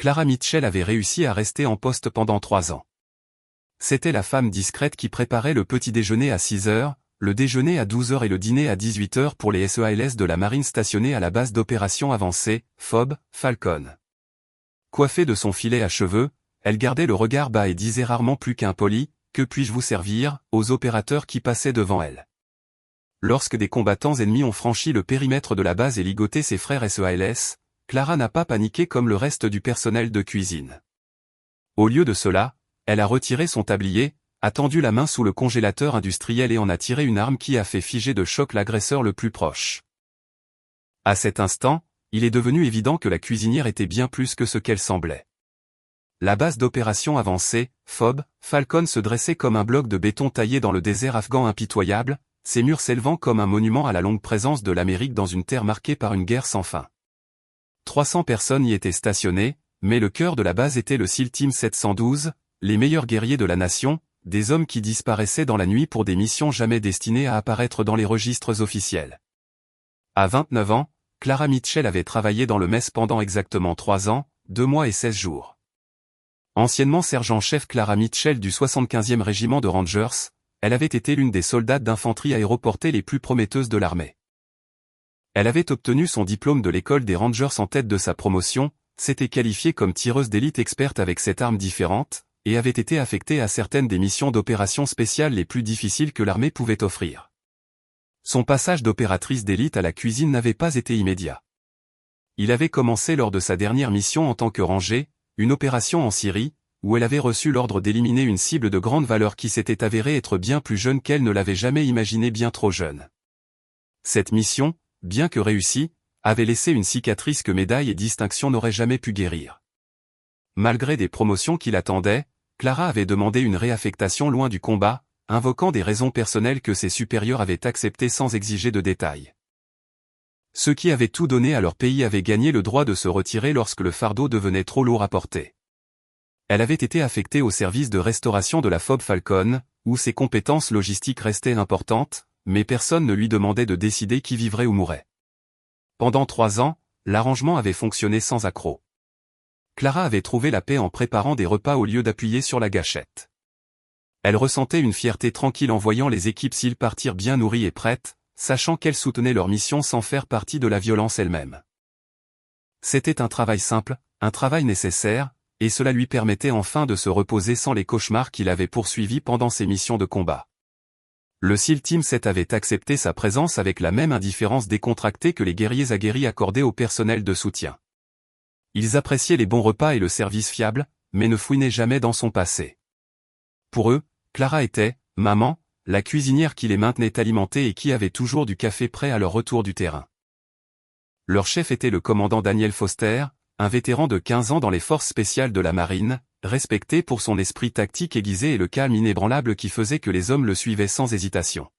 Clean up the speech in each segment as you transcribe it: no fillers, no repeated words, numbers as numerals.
Clara Mitchell avait réussi à rester en poste pendant 3 ans. C'était la femme discrète qui préparait le petit déjeuner à 6 heures, le déjeuner à 12 heures et le dîner à 18 heures pour les SEALS de la marine stationnés à la base d'opérations avancées, FOB, Falcon. Coiffée de son filet à cheveux, elle gardait le regard bas et disait rarement plus qu'impoli « Que puis-je vous servir ?» aux opérateurs qui passaient devant elle. Lorsque des combattants ennemis ont franchi le périmètre de la base et ligoté ses frères SEALS, Clara n'a pas paniqué comme le reste du personnel de cuisine. Au lieu de cela, elle a retiré son tablier, a tendu la main sous le congélateur industriel et en a tiré une arme qui a fait figer de choc l'agresseur le plus proche. À cet instant, il est devenu évident que la cuisinière était bien plus que ce qu'elle semblait. La base d'opération avancée, FOB, Falcon se dressait comme un bloc de béton taillé dans le désert afghan impitoyable, ses murs s'élevant comme un monument à la longue présence de l'Amérique dans une terre marquée par une guerre sans fin. 300 personnes y étaient stationnées, mais le cœur de la base était le SEAL Team 712, les meilleurs guerriers de la nation, des hommes qui disparaissaient dans la nuit pour des missions jamais destinées à apparaître dans les registres officiels. À 29 ans, Clara Mitchell avait travaillé dans le MES pendant exactement 3 ans, 2 mois et 16 jours. Anciennement sergent-chef Clara Mitchell du 75e régiment de Rangers, elle avait été l'une des soldats d'infanterie aéroportée les plus prometteuses de l'armée. Elle avait obtenu son diplôme de l'école des Rangers en tête de sa promotion, s'était qualifiée comme tireuse d'élite experte avec 7 armes différentes, et avait été affectée à certaines des missions d'opérations spéciales les plus difficiles que l'armée pouvait offrir. Son passage d'opératrice d'élite à la cuisine n'avait pas été immédiat. Il avait commencé lors de sa dernière mission en tant que rangée, une opération en Syrie, où elle avait reçu l'ordre d'éliminer une cible de grande valeur qui s'était avérée être bien plus jeune qu'elle ne l'avait jamais imaginé, bien trop jeune. Cette mission, bien que réussie, avait laissé une cicatrice que médailles et distinctions n'auraient jamais pu guérir. Malgré des promotions qui l'attendaient, Clara avait demandé une réaffectation loin du combat, invoquant des raisons personnelles que ses supérieurs avaient acceptées sans exiger de détails. Ceux qui avaient tout donné à leur pays avaient gagné le droit de se retirer lorsque le fardeau devenait trop lourd à porter. Elle avait été affectée au service de restauration de la FOB Falcon, où ses compétences logistiques restaient importantes, mais personne ne lui demandait de décider qui vivrait ou mourrait. Pendant 3 ans, l'arrangement avait fonctionné sans accroc. Clara avait trouvé la paix en préparant des repas au lieu d'appuyer sur la gâchette. Elle ressentait une fierté tranquille en voyant les équipes SEAL partir bien nourries et prêtes, sachant qu'elles soutenaient leur mission sans faire partie de la violence elle-même. C'était un travail simple, un travail nécessaire, et cela lui permettait enfin de se reposer sans les cauchemars qu'il avait poursuivis pendant ses missions de combat. Le SEAL Team 7 avait accepté sa présence avec la même indifférence décontractée que les guerriers aguerris accordaient au personnel de soutien. Ils appréciaient les bons repas et le service fiable, mais ne fouinaient jamais dans son passé. Pour eux, Clara était, maman, la cuisinière qui les maintenait alimentés et qui avait toujours du café prêt à leur retour du terrain. Leur chef était le commandant Daniel Foster, un vétéran de 15 ans dans les forces spéciales de la marine, respecté pour son esprit tactique aiguisé et le calme inébranlable qui faisait que les hommes le suivaient sans hésitation.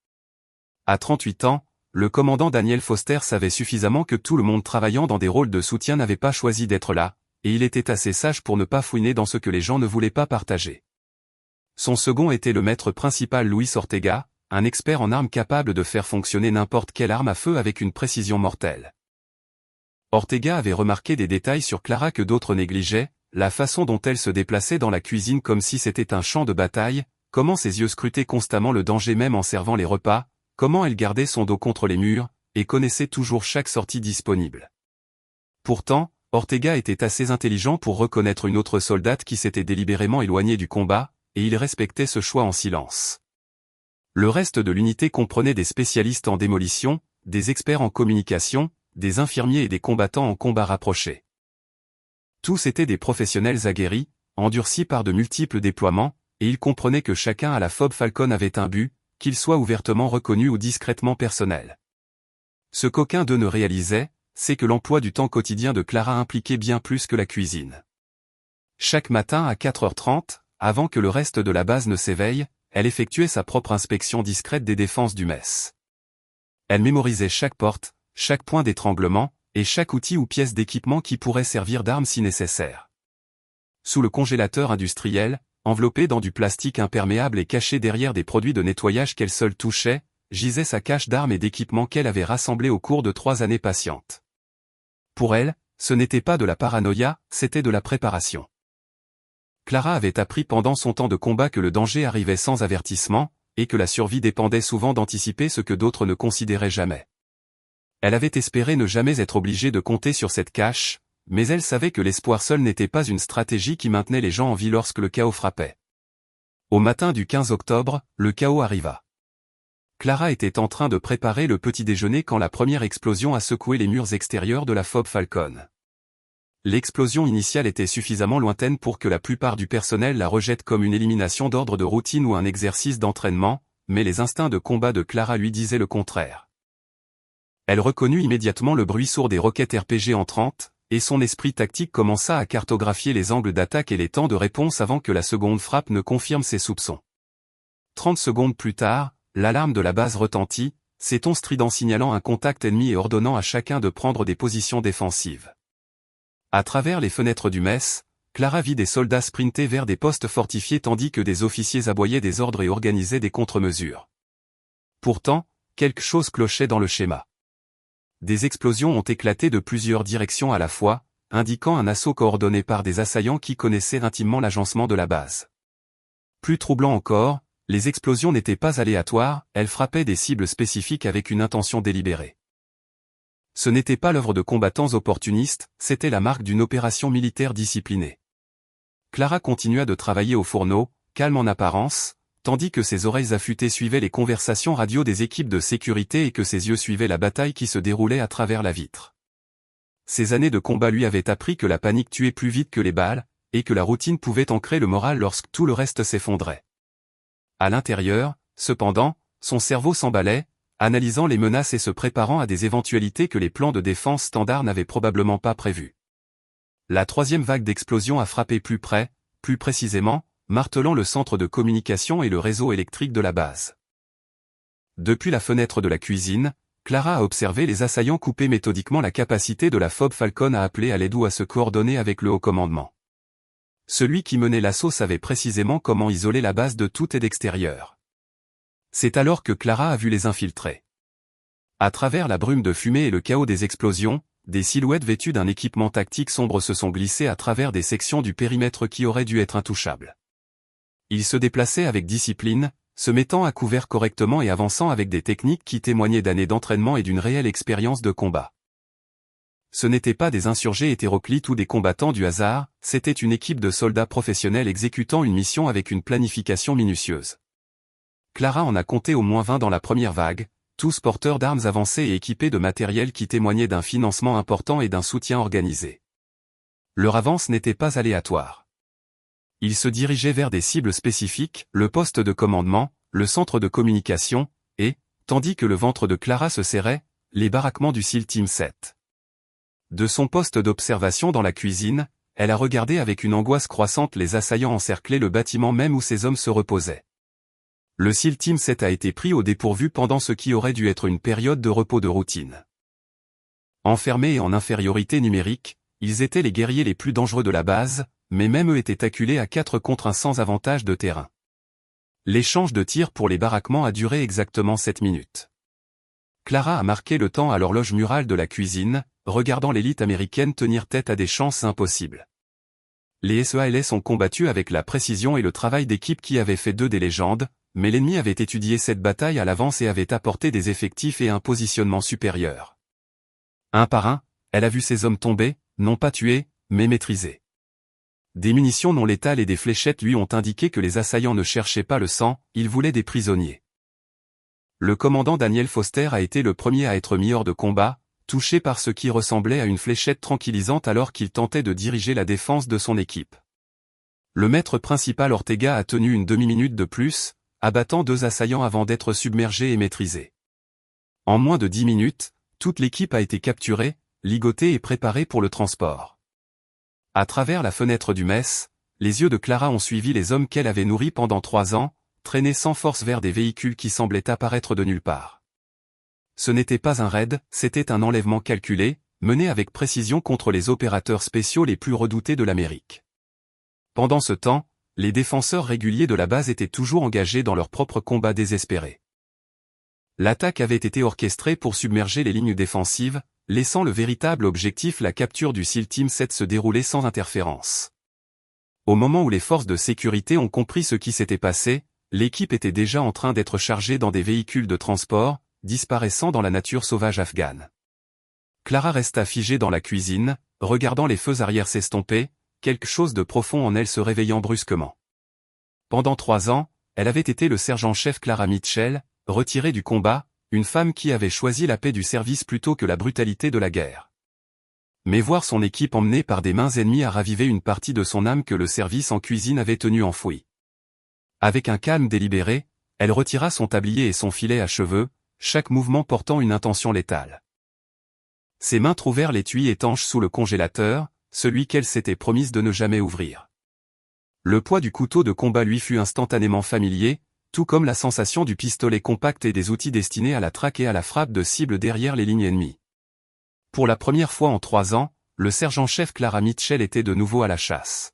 À 38 ans, le commandant Daniel Foster savait suffisamment que tout le monde travaillant dans des rôles de soutien n'avait pas choisi d'être là, et il était assez sage pour ne pas fouiner dans ce que les gens ne voulaient pas partager. Son second était le maître principal Luis Ortega, un expert en armes capable de faire fonctionner n'importe quelle arme à feu avec une précision mortelle. Ortega avait remarqué des détails sur Clara que d'autres négligeaient, la façon dont elle se déplaçait dans la cuisine comme si c'était un champ de bataille, comment ses yeux scrutaient constamment le danger même en servant les repas, comment elle gardait son dos contre les murs, et connaissait toujours chaque sortie disponible. Pourtant, Ortega était assez intelligent pour reconnaître une autre soldate qui s'était délibérément éloignée du combat, et il respectait ce choix en silence. Le reste de l'unité comprenait des spécialistes en démolition, des experts en communication, des infirmiers et des combattants en combat rapproché. Tous étaient des professionnels aguerris, endurcis par de multiples déploiements, et ils comprenaient que chacun à la FOB Falcon avait un but, qu'il soit ouvertement reconnu ou discrètement personnel. Ce qu'aucun d'eux ne réalisait, c'est que l'emploi du temps quotidien de Clara impliquait bien plus que la cuisine. Chaque matin à 4h30, avant que le reste de la base ne s'éveille, elle effectuait sa propre inspection discrète des défenses du MES. Elle mémorisait chaque porte, chaque point d'étranglement, et chaque outil ou pièce d'équipement qui pourrait servir d'arme si nécessaire. Sous le congélateur industriel, enveloppé dans du plastique imperméable et caché derrière des produits de nettoyage qu'elle seule touchait, gisait sa cache d'armes et d'équipements qu'elle avait rassemblés au cours de 3 années patientes. Pour elle, ce n'était pas de la paranoïa, c'était de la préparation. Clara avait appris pendant son temps de combat que le danger arrivait sans avertissement, et que la survie dépendait souvent d'anticiper ce que d'autres ne considéraient jamais. Elle avait espéré ne jamais être obligée de compter sur cette cache, mais elle savait que l'espoir seul n'était pas une stratégie qui maintenait les gens en vie lorsque le chaos frappait. Au matin du 15 octobre, le chaos arriva. Clara était en train de préparer le petit déjeuner quand la première explosion a secoué les murs extérieurs de la Fob Falcon. L'explosion initiale était suffisamment lointaine pour que la plupart du personnel la rejette comme une élimination d'ordre de routine ou un exercice d'entraînement, mais les instincts de combat de Clara lui disaient le contraire. Elle reconnut immédiatement le bruit sourd des roquettes RPG entrantes, et son esprit tactique commença à cartographier les angles d'attaque et les temps de réponse avant que la seconde frappe ne confirme ses soupçons. 30 secondes plus tard, l'alarme de la base retentit, ses tons stridents signalant un contact ennemi et ordonnant à chacun de prendre des positions défensives. À travers les fenêtres du mess, Clara vit des soldats sprinter vers des postes fortifiés tandis que des officiers aboyaient des ordres et organisaient des contre-mesures. Pourtant, quelque chose clochait dans le schéma. Des explosions ont éclaté de plusieurs directions à la fois, indiquant un assaut coordonné par des assaillants qui connaissaient intimement l'agencement de la base. Plus troublant encore, les explosions n'étaient pas aléatoires, elles frappaient des cibles spécifiques avec une intention délibérée. Ce n'était pas l'œuvre de combattants opportunistes, c'était la marque d'une opération militaire disciplinée. Clara continua de travailler au fourneau, calme en apparence, tandis que ses oreilles affûtées suivaient les conversations radio des équipes de sécurité et que ses yeux suivaient la bataille qui se déroulait à travers la vitre. Ces années de combat lui avaient appris que la panique tuait plus vite que les balles, et que la routine pouvait ancrer le moral lorsque tout le reste s'effondrait. À l'intérieur, cependant, son cerveau s'emballait, analysant les menaces et se préparant à des éventualités que les plans de défense standards n'avaient probablement pas prévues. La troisième vague d'explosion a frappé plus près, plus précisément, martelant le centre de communication et le réseau électrique de la base. Depuis la fenêtre de la cuisine, Clara a observé les assaillants couper méthodiquement la capacité de la Fob Falcon à appeler à l'aide ou à se coordonner avec le haut commandement. Celui qui menait l'assaut savait précisément comment isoler la base de tout et d'extérieur. C'est alors que Clara a vu les infiltrés. À travers la brume de fumée et le chaos des explosions, des silhouettes vêtues d'un équipement tactique sombre se sont glissées à travers des sections du périmètre qui auraient dû être intouchables. Ils se déplaçaient avec discipline, se mettant à couvert correctement et avançant avec des techniques qui témoignaient d'années d'entraînement et d'une réelle expérience de combat. Ce n'étaient pas des insurgés hétéroclites ou des combattants du hasard, c'était une équipe de soldats professionnels exécutant une mission avec une planification minutieuse. Clara en a compté au moins 20 dans la première vague, tous porteurs d'armes avancées et équipés de matériel qui témoignait d'un financement important et d'un soutien organisé. Leur avance n'était pas aléatoire. Ils se dirigeaient vers des cibles spécifiques, le poste de commandement, le centre de communication, et, tandis que le ventre de Clara se serrait, les baraquements du SEAL Team 7. De son poste d'observation dans la cuisine, elle a regardé avec une angoisse croissante les assaillants encercler le bâtiment même où ses hommes se reposaient. Le SEAL Team 7 a été pris au dépourvu pendant ce qui aurait dû être une période de repos de routine. Enfermés et en infériorité numérique, ils étaient les guerriers les plus dangereux de la base, mais même eux étaient acculés à 4 contre 1 sans avantage de terrain. L'échange de tirs pour les baraquements a duré exactement 7 minutes. Clara a marqué le temps à l'horloge murale de la cuisine, regardant l'élite américaine tenir tête à des chances impossibles. Les SEALS ont combattu avec la précision et le travail d'équipe qui avait fait d'eux des légendes, mais l'ennemi avait étudié cette bataille à l'avance et avait apporté des effectifs et un positionnement supérieur. Un par un, elle a vu ses hommes tomber, non pas tués, mais maîtrisés. Des munitions non létales et des fléchettes lui ont indiqué que les assaillants ne cherchaient pas le sang, ils voulaient des prisonniers. Le commandant Daniel Foster a été le premier à être mis hors de combat, touché par ce qui ressemblait à une fléchette tranquillisante alors qu'il tentait de diriger la défense de son équipe. Le maître principal Ortega a tenu une demi-minute de plus, abattant 2 assaillants avant d'être submergé et maîtrisé. En moins de 10 minutes, toute l'équipe a été capturée, ligotée et préparée pour le transport. À travers la fenêtre du mess, les yeux de Clara ont suivi les hommes qu'elle avait nourris pendant 3 ans, traînés sans force vers des véhicules qui semblaient apparaître de nulle part. Ce n'était pas un raid, c'était un enlèvement calculé, mené avec précision contre les opérateurs spéciaux les plus redoutés de l'Amérique. Pendant ce temps, les défenseurs réguliers de la base étaient toujours engagés dans leur propre combat désespéré. L'attaque avait été orchestrée pour submerger les lignes défensives, laissant le véritable objectif, la capture du SEAL Team 7, se dérouler sans interférence. Au moment où les forces de sécurité ont compris ce qui s'était passé, l'équipe était déjà en train d'être chargée dans des véhicules de transport, disparaissant dans la nature sauvage afghane. Clara resta figée dans la cuisine, regardant les feux arrière s'estomper, quelque chose de profond en elle se réveillant brusquement. Pendant 3 ans, elle avait été le sergent-chef Clara Mitchell, retirée du combat, une femme qui avait choisi la paix du service plutôt que la brutalité de la guerre. Mais voir son équipe emmenée par des mains ennemies a ravivé une partie de son âme que le service en cuisine avait tenue enfouie. Avec un calme délibéré, elle retira son tablier et son filet à cheveux, chaque mouvement portant une intention létale. Ses mains trouvèrent l'étui étanche sous le congélateur, celui qu'elle s'était promise de ne jamais ouvrir. Le poids du couteau de combat lui fut instantanément familier, tout comme la sensation du pistolet compact et des outils destinés à la traque et à la frappe de cible derrière les lignes ennemies. Pour la première fois en 3 ans, le sergent-chef Clara Mitchell était de nouveau à la chasse.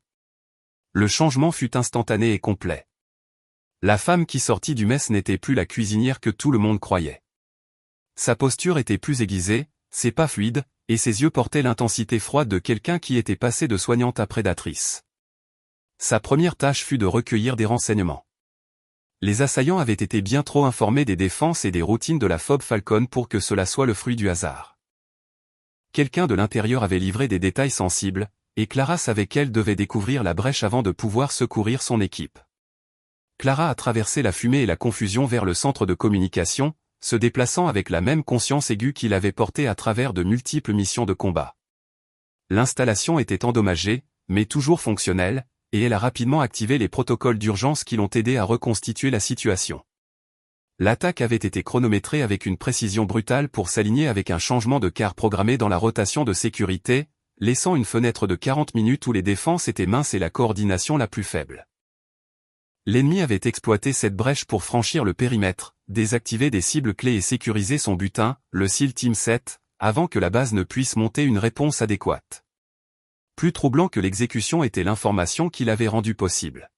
Le changement fut instantané et complet. La femme qui sortit du mess n'était plus la cuisinière que tout le monde croyait. Sa posture était plus aiguisée, ses pas fluides, et ses yeux portaient l'intensité froide de quelqu'un qui était passé de soignante à prédatrice. Sa première tâche fut de recueillir des renseignements. Les assaillants avaient été bien trop informés des défenses et des routines de la FOB Falcon pour que cela soit le fruit du hasard. Quelqu'un de l'intérieur avait livré des détails sensibles, et Clara savait qu'elle devait découvrir la brèche avant de pouvoir secourir son équipe. Clara a traversé la fumée et la confusion vers le centre de communication, se déplaçant avec la même conscience aiguë qu'il avait portée à travers de multiples missions de combat. L'installation était endommagée, mais toujours fonctionnelle, et elle a rapidement activé les protocoles d'urgence qui l'ont aidé à reconstituer la situation. L'attaque avait été chronométrée avec une précision brutale pour s'aligner avec un changement de quart programmé dans la rotation de sécurité, laissant une fenêtre de 40 minutes où les défenses étaient minces et la coordination la plus faible. L'ennemi avait exploité cette brèche pour franchir le périmètre, désactiver des cibles clés et sécuriser son butin, le SEAL Team 7, avant que la base ne puisse monter une réponse adéquate. Plus troublant que l'exécution était l'information qui l'avait rendu possible.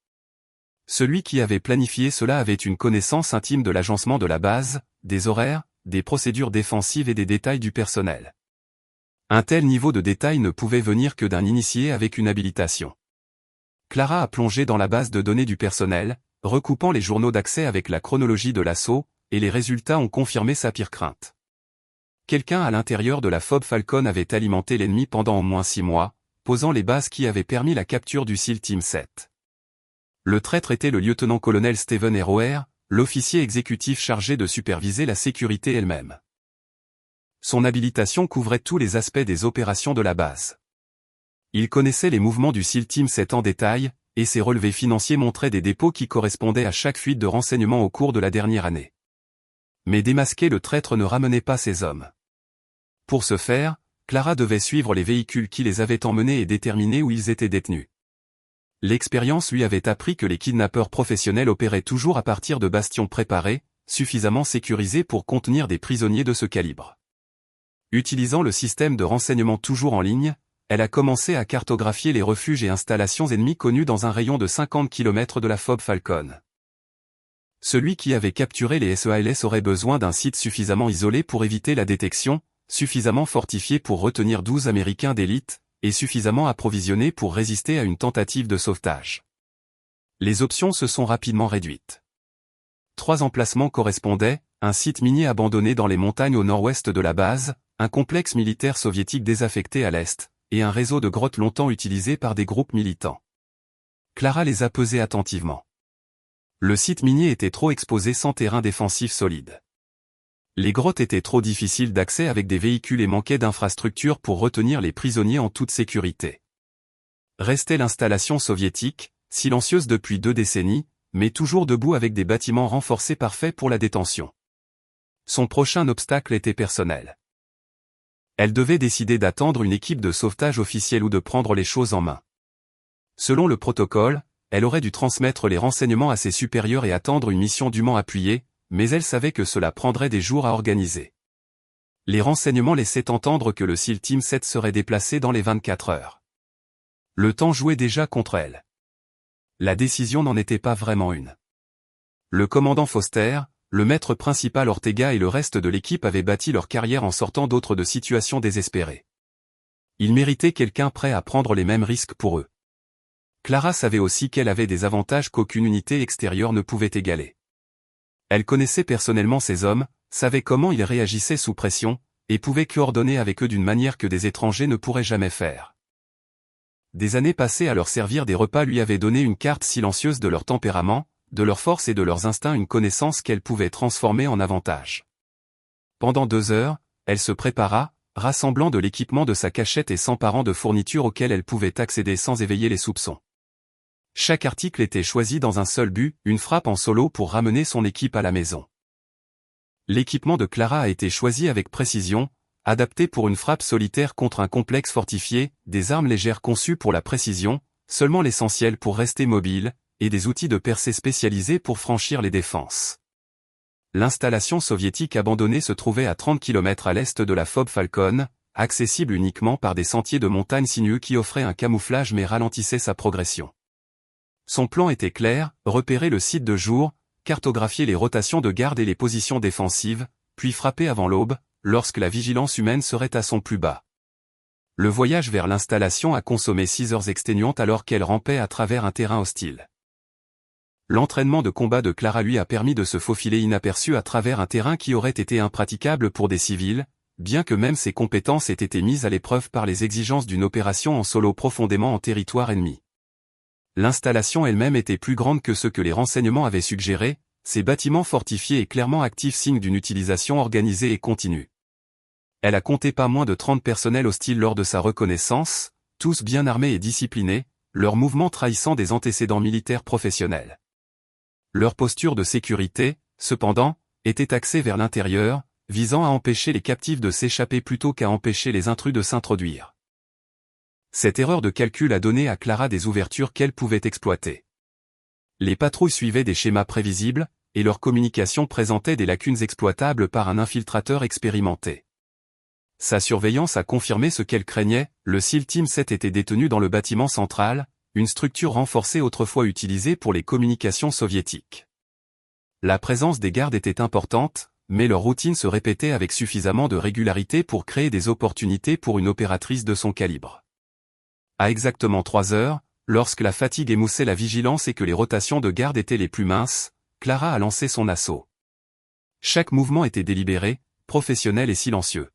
Celui qui avait planifié cela avait une connaissance intime de l'agencement de la base, des horaires, des procédures défensives et des détails du personnel. Un tel niveau de détail ne pouvait venir que d'un initié avec une habilitation. Clara a plongé dans la base de données du personnel, recoupant les journaux d'accès avec la chronologie de l'assaut, et les résultats ont confirmé sa pire crainte. Quelqu'un à l'intérieur de la FOB Falcon avait alimenté l'ennemi pendant au moins 6 mois, posant les bases qui avaient permis la capture du SEAL Team 7. Le traître était le lieutenant-colonel Stephen Roer, l'officier exécutif chargé de superviser la sécurité elle-même. Son habilitation couvrait tous les aspects des opérations de la base. Il connaissait les mouvements du SEAL Team 7 en détail, et ses relevés financiers montraient des dépôts qui correspondaient à chaque fuite de renseignements au cours de la dernière année. Mais démasquer le traître ne ramenait pas ses hommes. Pour ce faire, Clara devait suivre les véhicules qui les avaient emmenés et déterminer où ils étaient détenus. L'expérience lui avait appris que les kidnappeurs professionnels opéraient toujours à partir de bastions préparés, suffisamment sécurisés pour contenir des prisonniers de ce calibre. Utilisant le système de renseignement toujours en ligne, elle a commencé à cartographier les refuges et installations ennemies connus dans un rayon de 50 km de la FOB Falcon. Celui qui avait capturé les SEALS aurait besoin d'un site suffisamment isolé pour éviter la détection, suffisamment fortifié pour retenir 12 Américains d'élite, et suffisamment approvisionné pour résister à une tentative de sauvetage. Les options se sont rapidement réduites. 3 emplacements correspondaient, un site minier abandonné dans les montagnes au nord-ouest de la base, un complexe militaire soviétique désaffecté à l'est, et un réseau de grottes longtemps utilisé par des groupes militants. Clara les a pesés attentivement. Le site minier était trop exposé sans terrain défensif solide. Les grottes étaient trop difficiles d'accès avec des véhicules et manquaient d'infrastructures pour retenir les prisonniers en toute sécurité. Restait l'installation soviétique, silencieuse depuis 2 décennies, mais toujours debout avec des bâtiments renforcés parfaits pour la détention. Son prochain obstacle était personnel. Elle devait décider d'attendre une équipe de sauvetage officielle ou de prendre les choses en main. Selon le protocole, elle aurait dû transmettre les renseignements à ses supérieurs et attendre une mission dûment appuyée, mais elle savait que cela prendrait des jours à organiser. Les renseignements laissaient entendre que le SEAL Team 7 serait déplacé dans les 24 heures. Le temps jouait déjà contre elle. La décision n'en était pas vraiment une. Le commandant Foster, le maître principal Ortega et le reste de l'équipe avaient bâti leur carrière en sortant d'autres de situations désespérées. Ils méritaient quelqu'un prêt à prendre les mêmes risques pour eux. Clara savait aussi qu'elle avait des avantages qu'aucune unité extérieure ne pouvait égaler. Elle connaissait personnellement ces hommes, savait comment ils réagissaient sous pression, et pouvait coordonner avec eux d'une manière que des étrangers ne pourraient jamais faire. Des années passées à leur servir des repas lui avaient donné une carte silencieuse de leur tempérament, de leur force et de leurs instincts, une connaissance qu'elle pouvait transformer en avantage. Pendant 2 heures, elle se prépara, rassemblant de l'équipement de sa cachette et s'emparant de fournitures auxquelles elle pouvait accéder sans éveiller les soupçons. Chaque article était choisi dans un seul but, une frappe en solo pour ramener son équipe à la maison. L'équipement de Clara a été choisi avec précision, adapté pour une frappe solitaire contre un complexe fortifié, des armes légères conçues pour la précision, seulement l'essentiel pour rester mobile, et des outils de percée spécialisés pour franchir les défenses. L'installation soviétique abandonnée se trouvait à 30 km à l'est de la Fob Falcon, accessible uniquement par des sentiers de montagne sinueux qui offraient un camouflage mais ralentissaient sa progression. Son plan était clair, repérer le site de jour, cartographier les rotations de garde et les positions défensives, puis frapper avant l'aube, lorsque la vigilance humaine serait à son plus bas. Le voyage vers l'installation a consommé 6 heures exténuantes alors qu'elle rampait à travers un terrain hostile. L'entraînement de combat de Clara lui a permis de se faufiler inaperçu à travers un terrain qui aurait été impraticable pour des civils, bien que même ses compétences aient été mises à l'épreuve par les exigences d'une opération en solo profondément en territoire ennemi. L'installation elle-même était plus grande que ce que les renseignements avaient suggéré, ses bâtiments fortifiés et clairement actifs signe d'une utilisation organisée et continue. Elle a compté pas moins de 30 personnels hostiles lors de sa reconnaissance, tous bien armés et disciplinés, leurs mouvements trahissant des antécédents militaires professionnels. Leur posture de sécurité, cependant, était axée vers l'intérieur, visant à empêcher les captifs de s'échapper plutôt qu'à empêcher les intrus de s'introduire. Cette erreur de calcul a donné à Clara des ouvertures qu'elle pouvait exploiter. Les patrouilles suivaient des schémas prévisibles, et leur communication présentait des lacunes exploitables par un infiltrateur expérimenté. Sa surveillance a confirmé ce qu'elle craignait, le SEAL Team 7 était détenu dans le bâtiment central, une structure renforcée autrefois utilisée pour les communications soviétiques. La présence des gardes était importante, mais leur routine se répétait avec suffisamment de régularité pour créer des opportunités pour une opératrice de son calibre. À exactement 3 heures, lorsque la fatigue émoussait la vigilance et que les rotations de garde étaient les plus minces, Clara a lancé son assaut. Chaque mouvement était délibéré, professionnel et silencieux.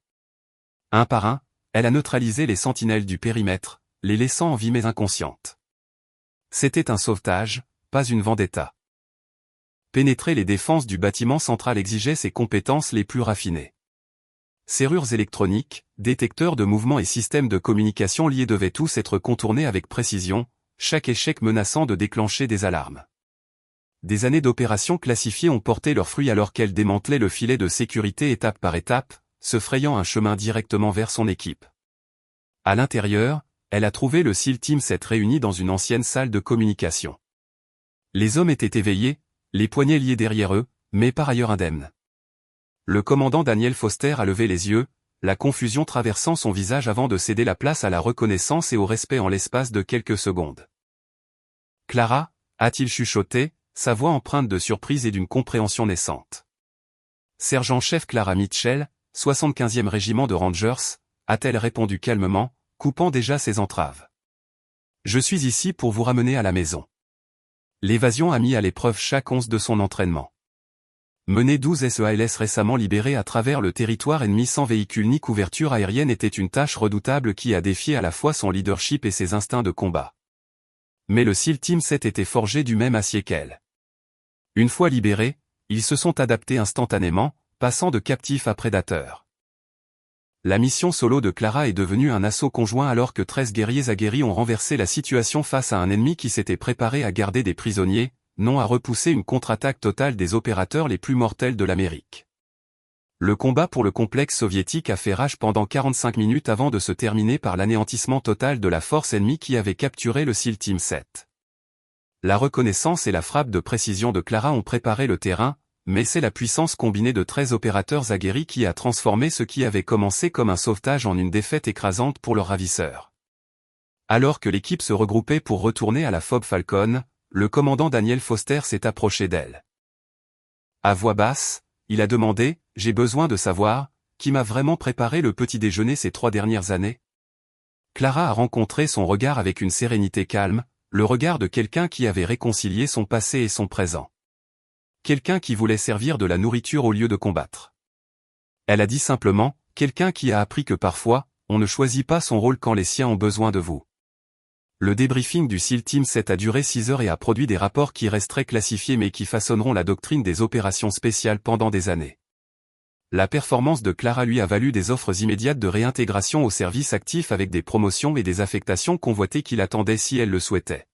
Un par un, elle a neutralisé les sentinelles du périmètre, les laissant en vie mais inconscientes. C'était un sauvetage, pas une vendetta. Pénétrer les défenses du bâtiment central exigeait ses compétences les plus raffinées. Serrures électroniques, détecteurs de mouvements et systèmes de communication liés devaient tous être contournés avec précision, chaque échec menaçant de déclencher des alarmes. Des années d'opérations classifiées ont porté leurs fruits alors qu'elle démantelait le filet de sécurité étape par étape, se frayant un chemin directement vers son équipe. À l'intérieur, elle a trouvé le SEAL Team 7 réuni dans une ancienne salle de communication. Les hommes étaient éveillés, les poignets liés derrière eux, mais par ailleurs indemnes. Le commandant Daniel Foster a levé les yeux, la confusion traversant son visage avant de céder la place à la reconnaissance et au respect en l'espace de quelques secondes. « Clara » a-t-il chuchoté, sa voix empreinte de surprise et d'une compréhension naissante. Sergent-chef Clara Mitchell, 75e régiment de Rangers, a-t-elle répondu calmement, coupant déjà ses entraves. « Je suis ici pour vous ramener à la maison. » L'évasion a mis à l'épreuve chaque once de son entraînement. Mener 12 SEALS récemment libérés à travers le territoire ennemi sans véhicule ni couverture aérienne était une tâche redoutable qui a défié à la fois son leadership et ses instincts de combat. Mais le SEAL Team 7 était forgé du même acier qu'elle. Une fois libérés, ils se sont adaptés instantanément, passant de captifs à prédateurs. La mission solo de Clara est devenue un assaut conjoint alors que 13 guerriers aguerris ont renversé la situation face à un ennemi qui s'était préparé à garder des prisonniers, non à repousser une contre-attaque totale des opérateurs les plus mortels de l'Amérique. Le combat pour le complexe soviétique a fait rage pendant 45 minutes avant de se terminer par l'anéantissement total de la force ennemie qui avait capturé le SEAL Team 7. La reconnaissance et la frappe de précision de Clara ont préparé le terrain, mais c'est la puissance combinée de 13 opérateurs aguerris qui a transformé ce qui avait commencé comme un sauvetage en une défaite écrasante pour leurs ravisseurs. Alors que l'équipe se regroupait pour retourner à la Fob Falcon, le commandant Daniel Foster s'est approché d'elle. À voix basse, il a demandé, « J'ai besoin de savoir, qui m'a vraiment préparé le petit déjeuner ces 3 dernières années ?» Clara a rencontré son regard avec une sérénité calme, le regard de quelqu'un qui avait réconcilié son passé et son présent. Quelqu'un qui voulait servir de la nourriture au lieu de combattre. Elle a dit simplement, quelqu'un qui a appris que parfois, on ne choisit pas son rôle quand les siens ont besoin de vous. Le débriefing du SEAL Team 7 a duré 6 heures et a produit des rapports qui resteraient classifiés mais qui façonneront la doctrine des opérations spéciales pendant des années. La performance de Clara lui a valu des offres immédiates de réintégration au service actif avec des promotions et des affectations convoitées qu'il attendait si elle le souhaitait.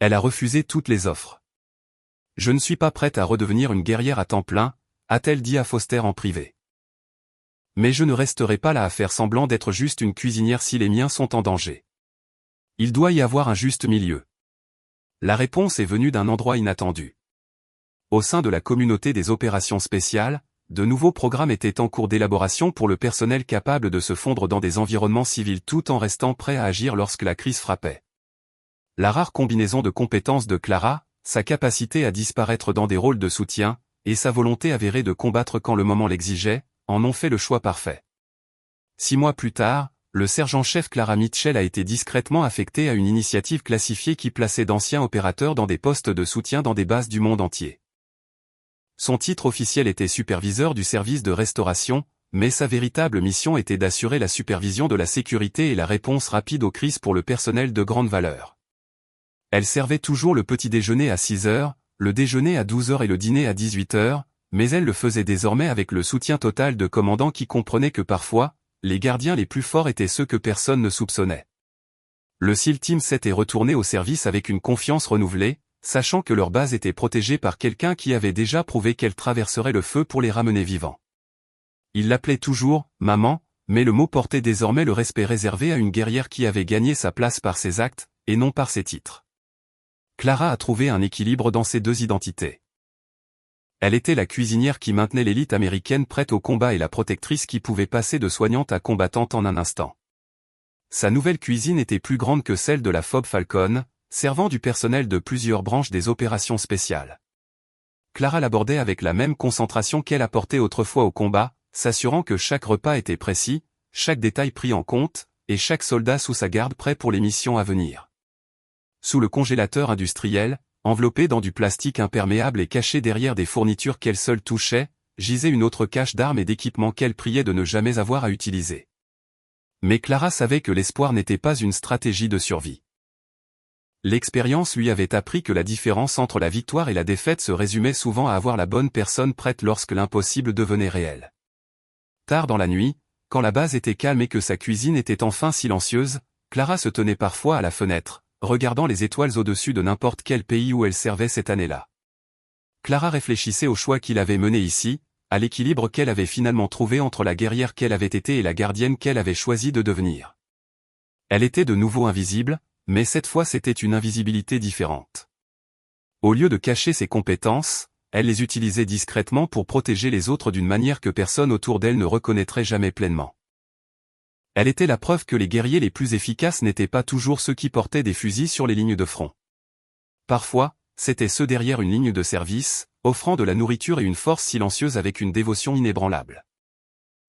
Elle a refusé toutes les offres. « Je ne suis pas prête à redevenir une guerrière à temps plein », a-t-elle dit à Foster en privé. « Mais je ne resterai pas là à faire semblant d'être juste une cuisinière si les miens sont en danger. Il doit y avoir un juste milieu. » La réponse est venue d'un endroit inattendu. Au sein de la communauté des opérations spéciales, de nouveaux programmes étaient en cours d'élaboration pour le personnel capable de se fondre dans des environnements civils tout en restant prêt à agir lorsque la crise frappait. La rare combinaison de compétences de Clara, sa capacité à disparaître dans des rôles de soutien, et sa volonté avérée de combattre quand le moment l'exigeait, en ont fait le choix parfait. 6 mois plus tard, le sergent-chef Clara Mitchell a été discrètement affectée à une initiative classifiée qui plaçait d'anciens opérateurs dans des postes de soutien dans des bases du monde entier. Son titre officiel était superviseur du service de restauration, mais sa véritable mission était d'assurer la supervision de la sécurité et la réponse rapide aux crises pour le personnel de grande valeur. Elle servait toujours le petit déjeuner à 6 heures, le déjeuner à 12 heures et le dîner à 18 heures, mais elle le faisait désormais avec le soutien total de commandants qui comprenaient que parfois, les gardiens les plus forts étaient ceux que personne ne soupçonnait. Le SEAL Team 7 est retourné au service avec une confiance renouvelée, sachant que leur base était protégée par quelqu'un qui avait déjà prouvé qu'elle traverserait le feu pour les ramener vivants. Il l'appelait toujours « maman », mais le mot portait désormais le respect réservé à une guerrière qui avait gagné sa place par ses actes, et non par ses titres. Clara a trouvé un équilibre dans ces 2 identités. Elle était la cuisinière qui maintenait l'élite américaine prête au combat et la protectrice qui pouvait passer de soignante à combattante en un instant. Sa nouvelle cuisine était plus grande que celle de la FOB Falcon, servant du personnel de plusieurs branches des opérations spéciales. Clara l'abordait avec la même concentration qu'elle apportait autrefois au combat, s'assurant que chaque repas était précis, chaque détail pris en compte, et chaque soldat sous sa garde prêt pour les missions à venir. Sous le congélateur industriel, enveloppé dans du plastique imperméable et caché derrière des fournitures qu'elle seule touchait, gisait une autre cache d'armes et d'équipements qu'elle priait de ne jamais avoir à utiliser. Mais Clara savait que l'espoir n'était pas une stratégie de survie. L'expérience lui avait appris que la différence entre la victoire et la défaite se résumait souvent à avoir la bonne personne prête lorsque l'impossible devenait réel. Tard dans la nuit, quand la base était calme et que sa cuisine était enfin silencieuse, Clara se tenait parfois à la fenêtre, regardant les étoiles au-dessus de n'importe quel pays où elle servait cette année-là. Clara réfléchissait au choix qu'il avait mené ici, à l'équilibre qu'elle avait finalement trouvé entre la guerrière qu'elle avait été et la gardienne qu'elle avait choisi de devenir. Elle était de nouveau invisible, mais cette fois c'était une invisibilité différente. Au lieu de cacher ses compétences, elle les utilisait discrètement pour protéger les autres d'une manière que personne autour d'elle ne reconnaîtrait jamais pleinement. Elle était la preuve que les guerriers les plus efficaces n'étaient pas toujours ceux qui portaient des fusils sur les lignes de front. Parfois, c'étaient ceux derrière une ligne de service, offrant de la nourriture et une force silencieuse avec une dévotion inébranlable.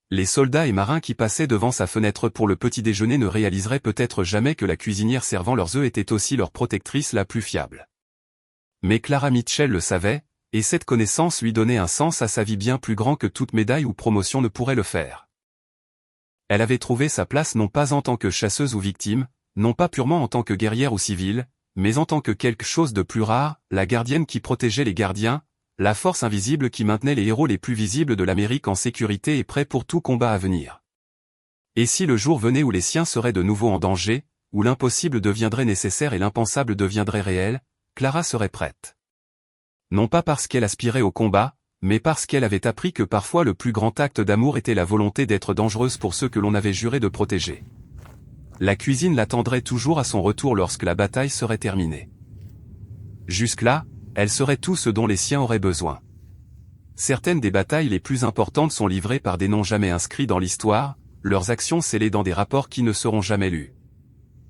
Les soldats et marins qui passaient devant sa fenêtre pour le petit déjeuner ne réaliseraient peut-être jamais que la cuisinière servant leurs œufs était aussi leur protectrice la plus fiable. Mais Clara Mitchell le savait, et cette connaissance lui donnait un sens à sa vie bien plus grand que toute médaille ou promotion ne pourrait le faire. Elle avait trouvé sa place non pas en tant que chasseuse ou victime, non pas purement en tant que guerrière ou civile, mais en tant que quelque chose de plus rare, la gardienne qui protégeait les gardiens, la force invisible qui maintenait les héros les plus visibles de l'Amérique en sécurité et prêts pour tout combat à venir. Et si le jour venait où les siens seraient de nouveau en danger, où l'impossible deviendrait nécessaire et l'impensable deviendrait réel, Clara serait prête. Non pas parce qu'elle aspirait au combat, mais parce qu'elle avait appris que parfois le plus grand acte d'amour était la volonté d'être dangereuse pour ceux que l'on avait juré de protéger. La cuisine l'attendrait toujours à son retour lorsque la bataille serait terminée. Jusque-là, elle serait tout ce dont les siens auraient besoin. Certaines des batailles les plus importantes sont livrées par des noms jamais inscrits dans l'histoire, leurs actions scellées dans des rapports qui ne seront jamais lus.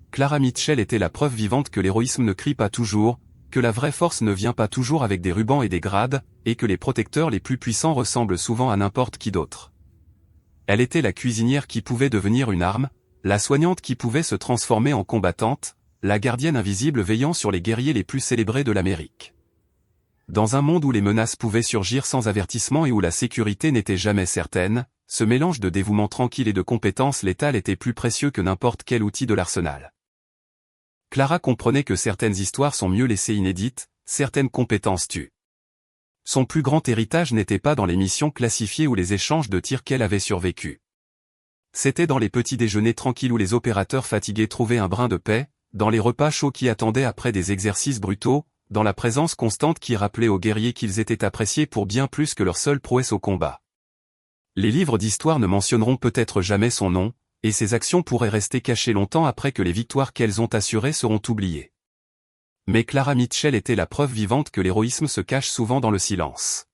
Clara Mitchell était la preuve vivante que l'héroïsme ne crie pas toujours, que la vraie force ne vient pas toujours avec des rubans et des grades, et que les protecteurs les plus puissants ressemblent souvent à n'importe qui d'autre. Elle était la cuisinière qui pouvait devenir une arme, la soignante qui pouvait se transformer en combattante, la gardienne invisible veillant sur les guerriers les plus célébrés de l'Amérique. Dans un monde où les menaces pouvaient surgir sans avertissement et où la sécurité n'était jamais certaine, ce mélange de dévouement tranquille et de compétences létales était plus précieux que n'importe quel outil de l'arsenal. Clara comprenait que certaines histoires sont mieux laissées inédites, certaines compétences tuent. Son plus grand héritage n'était pas dans les missions classifiées ou les échanges de tirs qu'elle avait survécu. C'était dans les petits déjeuners tranquilles où les opérateurs fatigués trouvaient un brin de paix, dans les repas chauds qui attendaient après des exercices brutaux, dans la présence constante qui rappelait aux guerriers qu'ils étaient appréciés pour bien plus que leur seule prouesse au combat. Les livres d'histoire ne mentionneront peut-être jamais son nom, et ses actions pourraient rester cachées longtemps après que les victoires qu'elles ont assurées seront oubliées. Mais Clara Mitchell était la preuve vivante que l'héroïsme se cache souvent dans le silence.